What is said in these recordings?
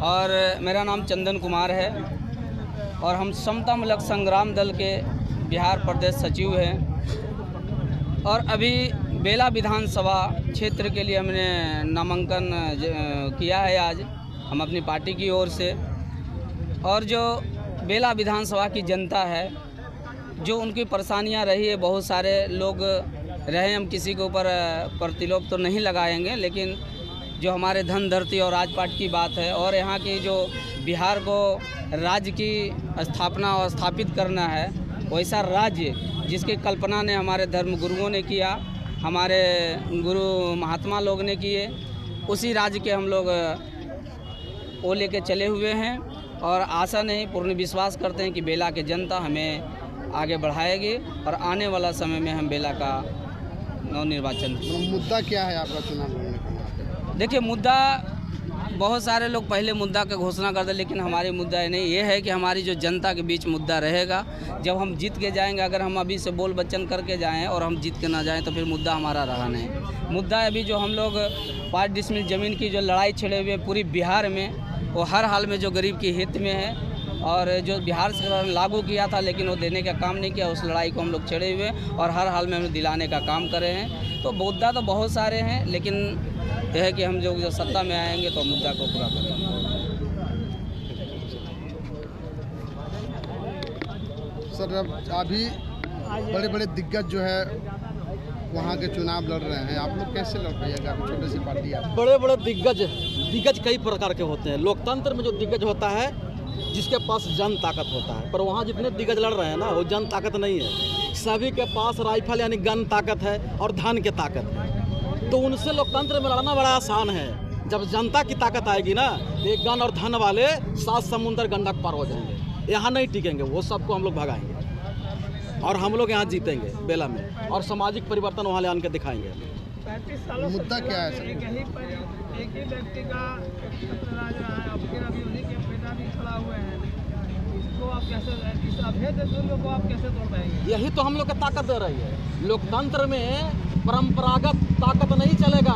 और मेरा नाम चंदन कुमार है और हम समतामूलक संग्राम दल के बिहार प्रदेश सचिव हैं। और अभी बेला विधानसभा क्षेत्र के लिए हमने नामांकन किया है आज हम अपनी पार्टी की ओर से। और जो बेला विधानसभा की जनता है, जो उनकी परेशानियां रही है, बहुत सारे लोग रहे, हम किसी के ऊपर प्रतिलोप तो नहीं लगाएंगे, लेकिन जो हमारे धन धरती और राजपाट की बात है और यहाँ की जो बिहार को राज्य की स्थापना और स्थापित करना है, वैसा राज्य जिसकी कल्पना ने हमारे धर्म गुरुओं ने किया, हमारे गुरु महात्मा लोग ने किए, उसी राज्य के हम लोग वो लेके चले हुए हैं। और आशा नहीं, पूर्ण विश्वास करते हैं कि बेला के जनता हमें आगे बढ़ाएगी और आने वाला समय में हम बेला का नवनिर्वाचन। मुद्दा क्या है आपका चुनाव लड़ने का? देखिए, मुद्दा बहुत सारे लोग पहले मुद्दा का घोषणा करते, लेकिन हमारी मुद्दा ये नहीं, ये है कि हमारी जो जनता के बीच मुद्दा रहेगा। जब हम जीत के जाएंगे, अगर हम अभी से बोल बच्चन करके जाएं और हम जीत के ना जाएं तो फिर मुद्दा हमारा रहा नहीं। मुद्दा अभी जो हम लोग 5 डिसमिल ज़मीन की जो लड़ाई छिड़े हुए पूरी बिहार में, वो हर हाल में जो गरीब के हित में है और जो बिहार सरकार ने लागू किया था लेकिन वो देने का काम नहीं किया, उस लड़ाई को हम लोग छिड़े हुए और हर हाल में हम दिलाने का काम कर रहे हैं। तो मुद्दा तो बहुत सारे हैं, लेकिन यह है कि हम जो सत्ता में आएंगे तो मुद्दा को पूरा करेंगे। सर, अभी बड़े बड़े दिग्गज जो है वहाँ के चुनाव लड़ रहे हैं, आप लोग कैसे लड़ रहे हैं? आप छोटे सी पार्टी है। बड़े बड़े दिग्गज कई प्रकार के होते हैं। लोकतंत्र में जो दिग्गज होता है, जिसके पास जन ताकत होता है, पर वहाँ जितने दिग्गज लड़ रहे हैं ना, वो जन ताकत नहीं है। सभी के पास राइफल यानी गन ताकत है और धन की ताकत है। तो उनसे लोकतंत्र में लड़ना बड़ा आसान है। जब जनता की ताकत आएगी ना, एक गन और धन वाले 7 समुंदर गंडक पार हो जाएंगे, यहाँ नहीं टिकेंगे, वो सबको हम लोग भगाएंगे और हम लोग यहाँ जीतेंगे बेला में, और सामाजिक परिवर्तन वहाँ ले आन के दिखाएंगे। मुद्दा क्या है सर? एक ही व्यक्ति का राज रहा है, फिर अभी उन्हीं के पिता भी खड़ा हुए हैं। इसको आप कैसे, इस अभेद दुर्ग को आप कैसे तोड़ पाएंगे? यही तो हम लोग को ताकत दे रही है। लोकतंत्र में परंपरागत ताकत नहीं चलेगा,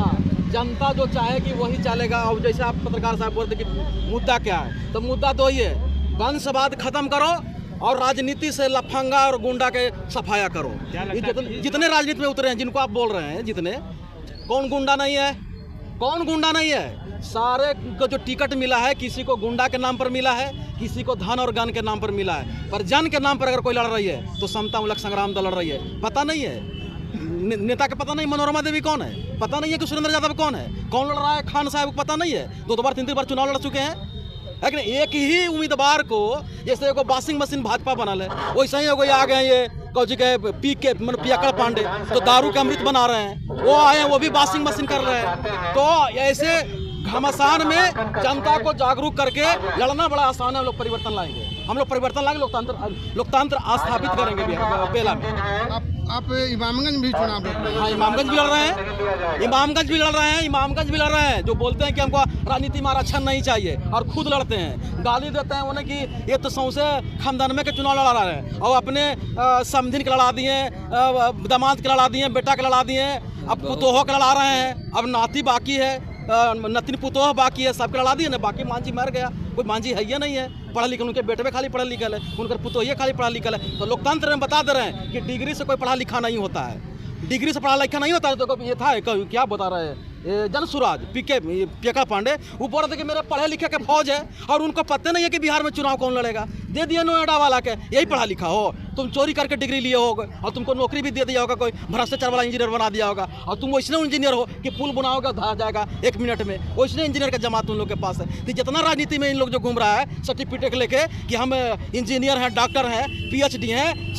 जनता जो चाहेगी वही चलेगा। और जैसे आप पत्रकार साहब बोलते कि मुद्दा क्या है, तो मुद्दा तो ये है, वंशवाद खत्म करो और राजनीति से लफंगा और गुंडा के सफाया करो। जितने राजनीति में उतरे हैं, जिनको आप बोल रहे हैं, जितने, कौन गुंडा नहीं है? कौन गुंडा नहीं है? सारे को जो टिकट मिला है, किसी को गुंडा के नाम पर मिला है, किसी को धन और गन के नाम पर मिला है, पर जन के नाम पर अगर कोई लड़ रही है तो समतामूलक संग्राम दल लड़ रही है। पता नहीं है नेता का, पता नहीं मनोरमा देवी कौन है, पता नहीं है कि सुरेंद्र यादव कौन है, कौन लड़ रहा है, खान साहब को पता नहीं है, 2 बार 3 बार चुनाव लड़ चुके हैं। लेकिन एक ही उम्मीदवार को, जैसे एगो वॉशिंग मशीन भाजपा बनल है, वैसे ही एगो आ गए ये कौजी के पी के पियक्कड़ पांडे, तो दारू का अमृत बना रहे हैं, वो आए हैं, वो भी वॉशिंग मशीन कर रहे हैं। तो ऐसे घमासान में जनता को जागरूक करके लड़ना बड़ा आसान है। हम लोग परिवर्तन लाएंगे, हम लोग परिवर्तन लाएंगे, लोकतंत्र स्थापित करेंगे बेला में। आप इमामगंज भी चुनाव लड़ रहे हैं? हाँ, इमामगंज भी लड़ रहे हैं, इमामगंज भी लड़ रहे हैं। जो बोलते हैं कि हमको राजनीति में आरक्षण नहीं चाहिए और खुद लड़ते हैं, गाली देते हैं उन्हें कि ये तो सौंसे खानदान में के चुनाव लड़ा रहे हैं, और अपने समधिन के लड़ा दिए, दामाद के लड़ा दिए, बेटा के लड़ा दिए, अब पुतोह के लड़ा रहे हैं, अब नाती बाकी है, नतिन पुतोह बाकी है, सबके लड़ा दिए ना। बाकी मांझी मर गया, कोई मांझी है या नहीं है पढ़ा लिखा, उनके बेटे में खाली पढ़ा लिखल है, उनका पुतोहिया खाली पढ़ा लिखल है। तो लोकतंत्र में बता दे रहे हैं कि डिग्री से कोई पढ़ा लिखा नहीं होता है, डिग्री से पढ़ा लिखा नहीं होता है। तो ये था क्या बता रहे हैं जनसुराज पियक्कड़ पांडे, वो बोल रहे थे कि मेरे पढ़े लिखे के फौज है और उनको पता नहीं है कि बिहार में चुनाव कौन लड़ेगा। दे दिया नोएडा वाला के, यही पढ़ा लिखा हो, तुम चोरी करके डिग्री लिए होगे और तुमको नौकरी भी दे दिया होगा, कोई भ्रष्टाचार वाला इंजीनियर बना दिया होगा, और तुम वैसने इंजीनियर हो कि पुल बनाओगे धा जाएगा 1 मिनट में, वैसने इंजीनियर का जमात उन लोग के पास है। तो जितना राजनीति में इन लोग जो घूम रहा है सर्टिफिकेट लेके कि हम इंजीनियर हैं, डॉक्टर हैं, PhD हैं,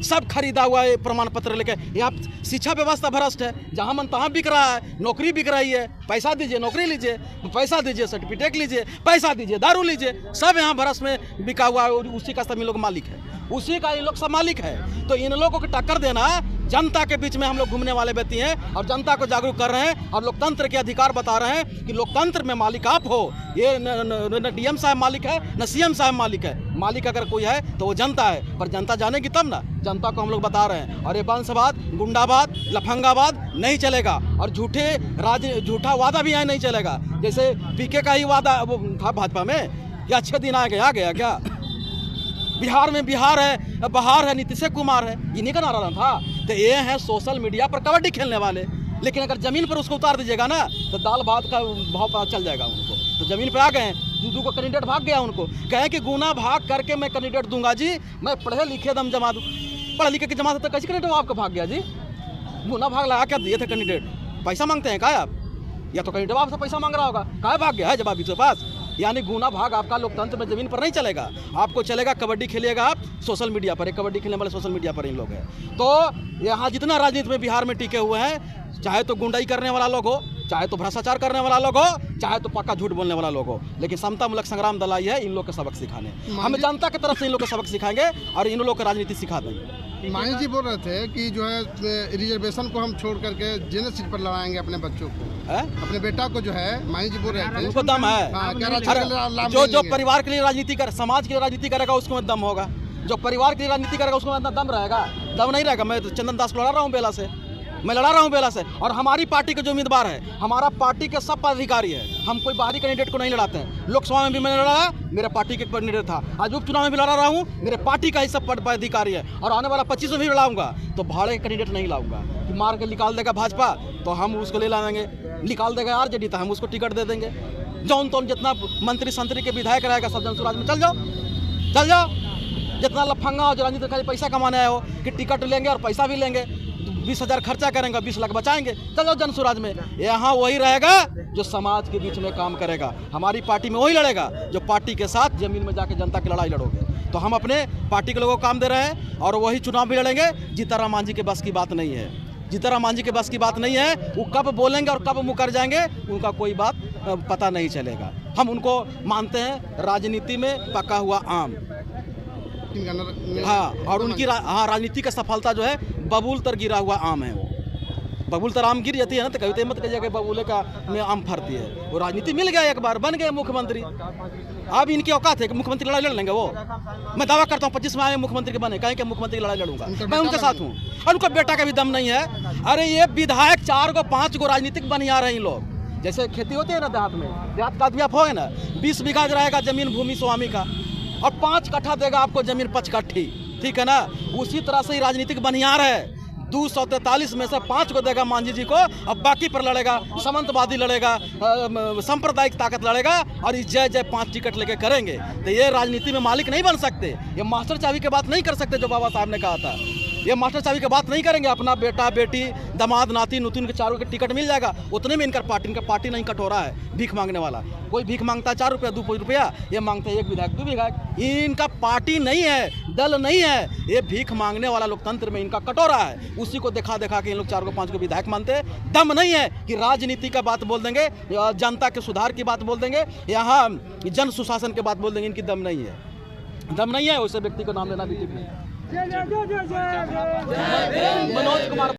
सब खरीदा हुआ है प्रमाण पत्र लेके। यहाँ शिक्षा व्यवस्था भ्रष्ट है, जहाँ मन तहाँ बिक रहा है, नौकरी बिक रही है, पैसा दीजिए नौकरी लीजिए, पैसा दीजिए सर्टिफिकेट लीजिए, पैसा दीजिए दारू लीजिए, सब यहाँ भ्रष्ट में बिका हुआ है। और उसी का सब इन लोग मालिक है, उसी का इन लोग सब मालिक है। तो इन लोगों को टक्कर देना जनता के बीच में हम लोग घूमने वाले व्यक्ति हैं और जनता को जागरूक कर रहे हैं और लोकतंत्र के अधिकार बता रहे हैं कि लोकतंत्र में मालिक आप हो। ये न डीएम साहब मालिक है, न सीएम साहब मालिक है। मालिक अगर कोई है तो वो जनता है, पर जनता जानेगी तब ना। जनता को हम लोग बता रहे हैं। और ये वंशवाद, गुंडावाद, लफंगावाद नहीं चलेगा और झूठा वादा भी यहाँ नहीं चलेगा। जैसे पीके का ही वादा वो था भाजपा में, या 6 दिन आ गया क्या? बिहार में बिहार है, बहार है, नीतीश कुमार है, इन्हीं का नारा था। तो ये है सोशल मीडिया पर कबड्डी खेलने वाले। लेकिन अगर जमीन पर उसको उतार दीजिएगा ना तो दाल भात का भाव पता चल जाएगा उनको। तो जमीन पे आ गए हैं, दो कैंडिडेट भाग गया उनको, कहे कि गुना भाग करके मैं कैंडिडेट दूंगा जी, मैं पढ़े लिखे दम जमा दूँ। पढ़े लिखे की जमा तो कैसे कैंडिडेट आपको भाग गया जी? गुना भाग लगा क्या दिए थे कैंडिडेट? पैसा मांगते हैं क्या आप? या तो कैंडिडेट आपसे पैसा मांग रहा होगा, क्या भाग गया है जवाब इसके पास? यानी गुना भाग आपका लोकतंत्र में जमीन पर नहीं चलेगा। आपको चलेगा कबड्डी खेलिएगा आप सोशल मीडिया पर। एक कबड्डी खेलने वाले सोशल मीडिया पर इन लोग हैं। तो यहाँ जितना राजनीति में बिहार में टिके हुए हैं, चाहे तो गुंडाई करने वाला लोग हो, चाहे तो भ्रष्टाचार करने वाला लोग हो, चाहे तो पक्का झूठ बोलने वाला लोग हो, लेकिन समता मूलक संग्राम दल आई है इन लोग के सबक सिखाने। हम जनता की तरफ से इन लोग के सबक सिखाएंगे और इन लोग को राजनीति सिखा देंगे। मानी जी बोल रहे थे कि जो है रिजर्वेशन को हम छोड़ करके जनरल सीट पर लड़ाएंगे अपने बच्चों को, अपने बेटा को जो है। मानी जी बोल रहे थे उनको दम है। जो परिवार के लिए राजनीति कर, समाज के लिए राजनीति करेगा उसको में दम होगा। जो परिवार के लिए राजनीति करेगा उसको में दम रहेगा। दम नहीं रहेगा। मैं चंदन दास को लड़ा रहा हूँ बेला से, मैं लड़ा रहा हूँ बेला से। और हमारी पार्टी के जो उम्मीदवार है, हमारा पार्टी के सब पदाधिकारी है, हम कोई बाहरी कैंडिडेट को नहीं लड़ाते हैं। लोकसभा में भी मैंने लड़ा, मेरे पार्टी के कैंडिडेट था। आज उपचुनाव में भी लड़ा रहा हूँ, मेरे पार्टी का ही सब पदाधिकारी है। और आने वाला 25 में भी लड़ाऊंगा तो भाड़े कैंडिडेट नहीं लाऊंगा कि मार के निकाल देगा भाजपा तो हम उसको ले लाएंगे, निकाल देगा आरजेडी तो हम उसको टिकट दे देंगे। जौन तौन जितना मंत्री संतरी के विधायक रहेगा सब जन स्वराज में चल जाओ। जितना लफंगा हो, जो राजनीति खाली पैसा कमाने आए हो कि टिकट लेंगे और पैसा भी लेंगे, 20,000 खर्चा करेंगे, 20 लाख बचाएंगे, चलो जन स्वराज में। यहाँ वही रहेगा जो समाज के बीच में काम करेगा। हमारी पार्टी में वही लड़ेगा जो पार्टी के साथ जमीन में जाके जनता की लड़ाई लड़ोगे। तो हम अपने पार्टी के लोगों को काम दे रहे हैं और वही चुनाव भी लड़ेंगे। जीताराम मांझी के बस की बात नहीं है। जीताराम मांझी के बस की बात नहीं है। वो कब बोलेंगे और कब मुकर जाएंगे उनका कोई बात पता नहीं चलेगा। हम उनको मानते हैं राजनीति में पका हुआ आम। हाँ, और उनकी राजनीति का सफलता जो है बबूल तर गिरा हुआ आम है। वो बबूल तर आम गिर जाती है ना तो कभी मत कहिए कि बबूले का में आम फरती है। वो राजनीति मिल गया, एक बार बन गए मुख्यमंत्री। अब इनकी औकात है कि मुख्यमंत्री लड़ाई लड़ लेंगे। वो मैं दावा करता हूँ 25 में आए मुख्यमंत्री के बने, कहें कि मुख्यमंत्री लड़ाई लड़ूंगा, मैं उनके साथ हूँ। और उनका बेटा का भी दम नहीं है। अरे ये विधायक 4 को 5 को राजनीतिक बनिया रहे हैं लोग। जैसे खेती होती है ना देहात में, देहात का आदमी आप हो ना, 20 बीघा रहेगा जमीन भूमि स्वामी का और 5 कट्ठा देगा आपको जमीन 5 कट्ठी, ठीक है ना। उसी तरह से ही राजनीतिक बनियार है। 243 में से 5 को देगा मांझी जी को, अब बाकी पर लड़ेगा सामंतवादी, लड़ेगा सांप्रदायिक ताकत लड़ेगा और इस जय 5 टिकट लेके करेंगे। तो ये राजनीति में मालिक नहीं बन सकते। ये मास्टर चाबी की बात नहीं कर सकते जो बाबा साहब ने कहा था। ये मास्टर चाबी की बात नहीं करेंगे। अपना बेटा बेटी दामाद नाती नुतुन के 4 के टिकट मिल जाएगा, उतने में इनका पार्टी नहीं कटोरा है भीख मांगने वाला। कोई भीख मांगता है 4 रुपया 2 रुपया, ये मांगते हैं 1 विधायक 2 विधायक। इनका पार्टी नहीं है, दल नहीं है, ये भीख मांगने वाला लोकतंत्र में इनका कटोरा है। उसी को दिखा के इन लोग 4 को 5 को विधायक मानते हैं। दम नहीं है कि राजनीति का बात बोल देंगे, जनता के सुधार की बात बोल देंगे, यहाँ जन सुशासन की बात बोल देंगे। इनकी दम नहीं है। दम नहीं है, उसे व्यक्ति को नाम लेना भी ठीक नहीं है। मनोज कुमार।